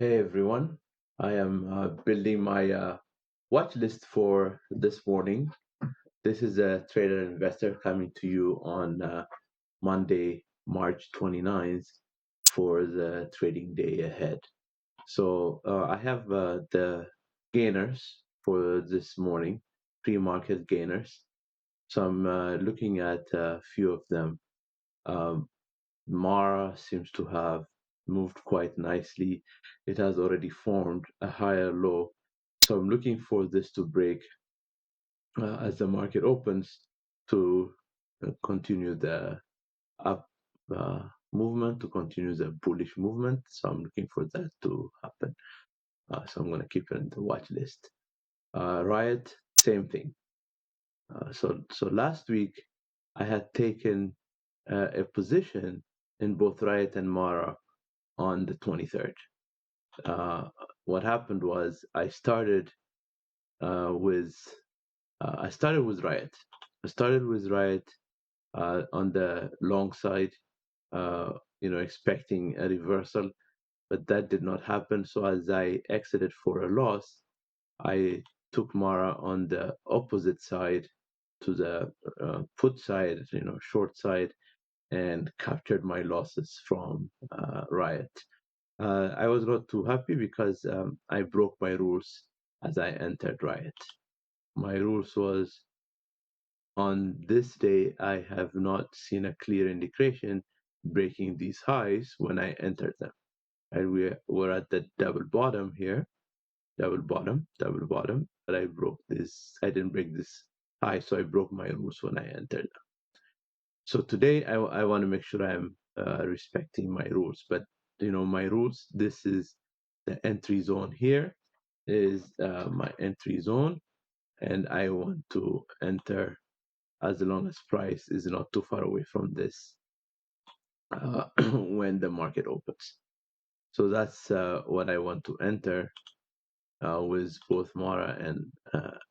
Hey everyone, I am building my watch list for this morning. This is a trader investor coming to you on Monday, March 29th for the trading day ahead. So I have the gainers for this morning, pre-market gainers. So I'm looking at a few of them. Um, Mara seems to have moved quite nicely. It has already formed a higher low. So I'm looking for this to break as the market opens to continue the up movement, to continue the bullish movement. So I'm looking for that to happen. So I'm going to keep it in the watch list. Riot, same thing. So last week I had taken a position in both Riot and Mara on the 23rd. Uh, what happened was uh, with I started with Riot. I started with Riot on the long side, uh, expecting a reversal, but that did not happen. So as I exited for a loss, I took Mara on the opposite side to the put side, short side, and captured my losses from Riot. I was not too happy because I broke my rules as I entered Riot. My rules was on this day, I have not seen a clear indication breaking these highs when I entered them. And we're at the double bottom here, double bottom, but I broke this. I didn't break this high, so I broke my rules when I entered. So today, I want to make sure I'm respecting my rules. But my rules. This is the entry zone here. Is my entry zone, and I want to enter as long as price is not too far away from this when the market opens. So that's what I want to enter with both Mara and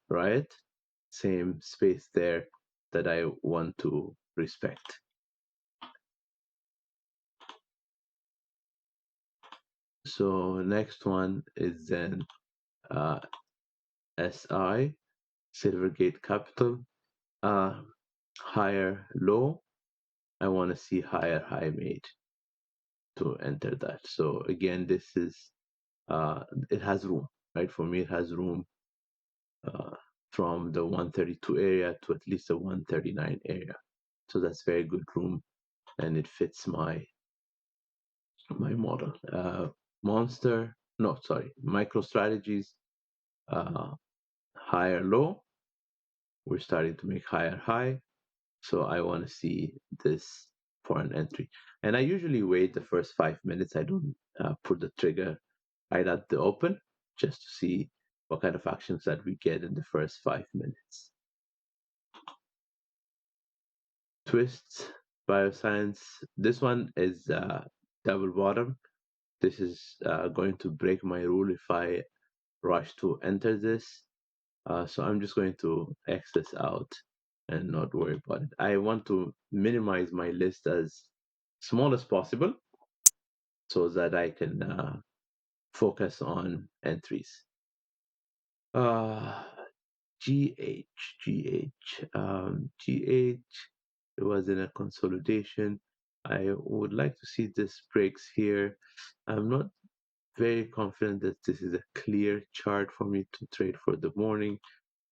Riot. Same space there that I want to respect. So next one is then uh, SI, Silvergate Capital, higher low. I want to see higher high made to enter that. So again, this is it has room, right? For me, it has room uh, from the 132 area to at least the 139 area. So that's very good room, and it fits my model. Monster, no, sorry, micro strategies, uh, higher low. We're starting to make higher high. So I want to see this for an entry. And I usually wait the first 5 minutes. I don't put the trigger right at the open just to see what kind of actions that we get in the first 5 minutes. Twists, bioscience. This one is double bottom. This is going to break my rule if I rush to enter this. So I'm just going to X this out and not worry about it. I want to minimize my list as small as possible so that I can focus on entries. Uh, GH. It was in a consolidation. I would like to see this breaks here. I'm not very confident that this is a clear chart for me to trade for the morning.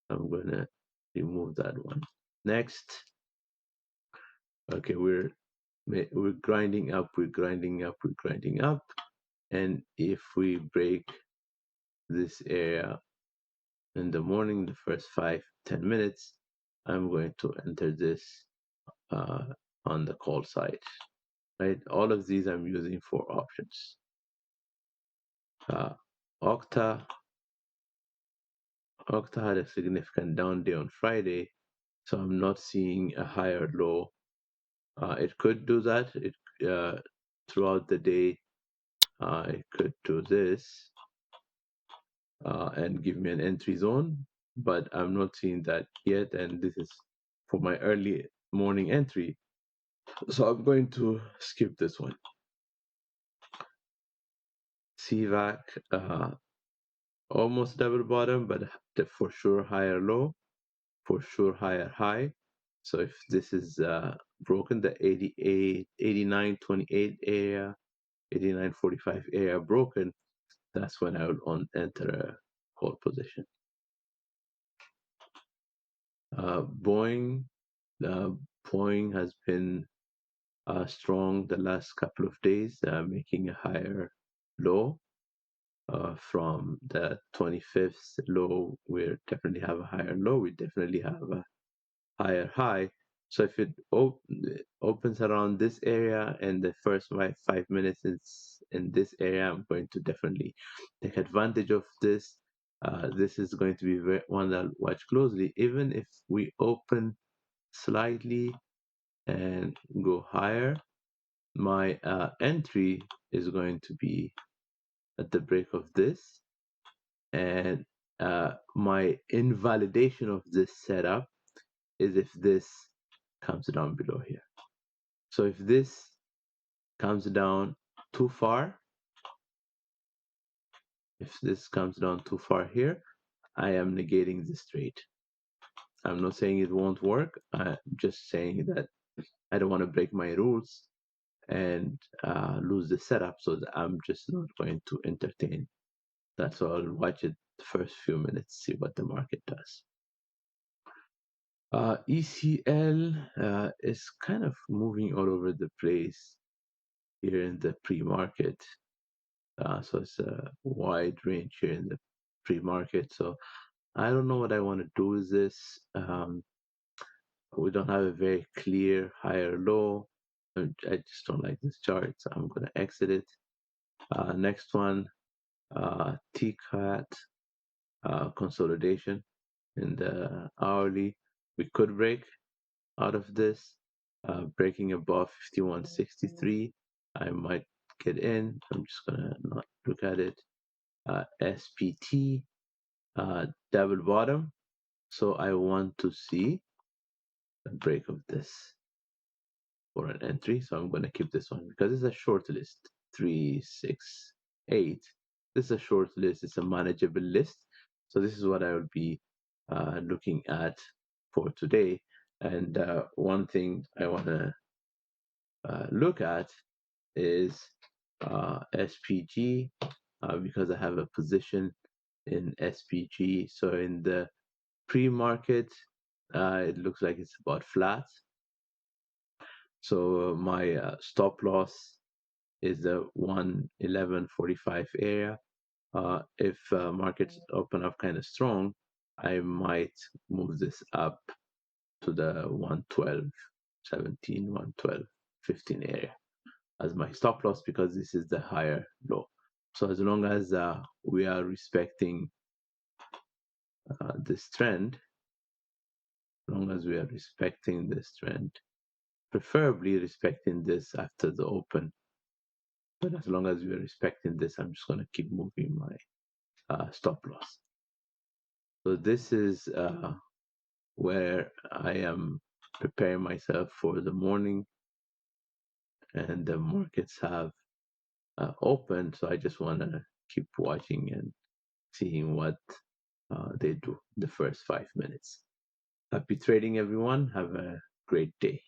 I'm gonna remove that one. Next, okay, we're grinding up, we're grinding up, we're grinding up, and if we break this area in the morning, the first 5-10 minutes, I'm going to enter this uh, on the call side. Right, all of these I'm using for options. Octa had a significant down day on Friday, so I'm not seeing a higher low. It could do that. It throughout the day, it could do this and give me an entry zone, but I'm not seeing that yet. And this is for my early morning entry, so I'm going to skip this one. CVAC, almost double bottom, but for sure higher low, for sure higher high. So if this is broken, the 88, 89.28 area, 89.45 area broken, that's when I would enter a hold position. Boeing, Boeing has been strong the last couple of days, making a higher low from the 25th low. We definitely have a higher low. We definitely have a higher high. So if it opens around this area and the first 5 minutes is in this area, I'm going to definitely take advantage of this. This is going to be one that I'll watch closely. Even if we open slightly and go higher, my entry is going to be at the break of this, and my invalidation of this setup is if this comes down below here. So if this comes down too far, if this comes down too far here, I am negating this trade. I'm not saying it won't work. I'm just saying that I don't want to break my rules and lose the setup, so I'm just not going to entertain. That's why I'll watch it the first few minutes, see what the market does. ECL is kind of moving all over the place here in the pre-market. So it's a wide range here in the pre-market. So I don't know what I want to do with this. We don't have a very clear higher low. I just don't like this chart, so I'm going to exit it. Next one, TCAT consolidation in the hourly. We could break out of this, breaking above 51.63. I might get in. I'm just going to not look at it. SPT, double bottom. So I want to see a break of this for an entry. So I'm going to keep this one because it's a short list. 3, 6, 8. This is a short list. It's a manageable list. So this is what I will be looking at for today. And one thing I want to look at is SPG because I have a position in SPG. So in the pre-market, it looks like it's about flat. So my stop loss is the 111.45 area. If markets open up kind of strong, I might move this up to the 112.17, 112.15 area as my stop loss because this is the higher low. So as long as we are respecting this trend, as long as we are respecting this trend, preferably respecting this after the open, but as long as we are respecting this, I'm just going to keep moving my stop loss. So this is where I am preparing myself for the morning, and the markets have opened, so I just want to keep watching and seeing what they do the first 5 minutes. Happy trading, everyone. Have a great day.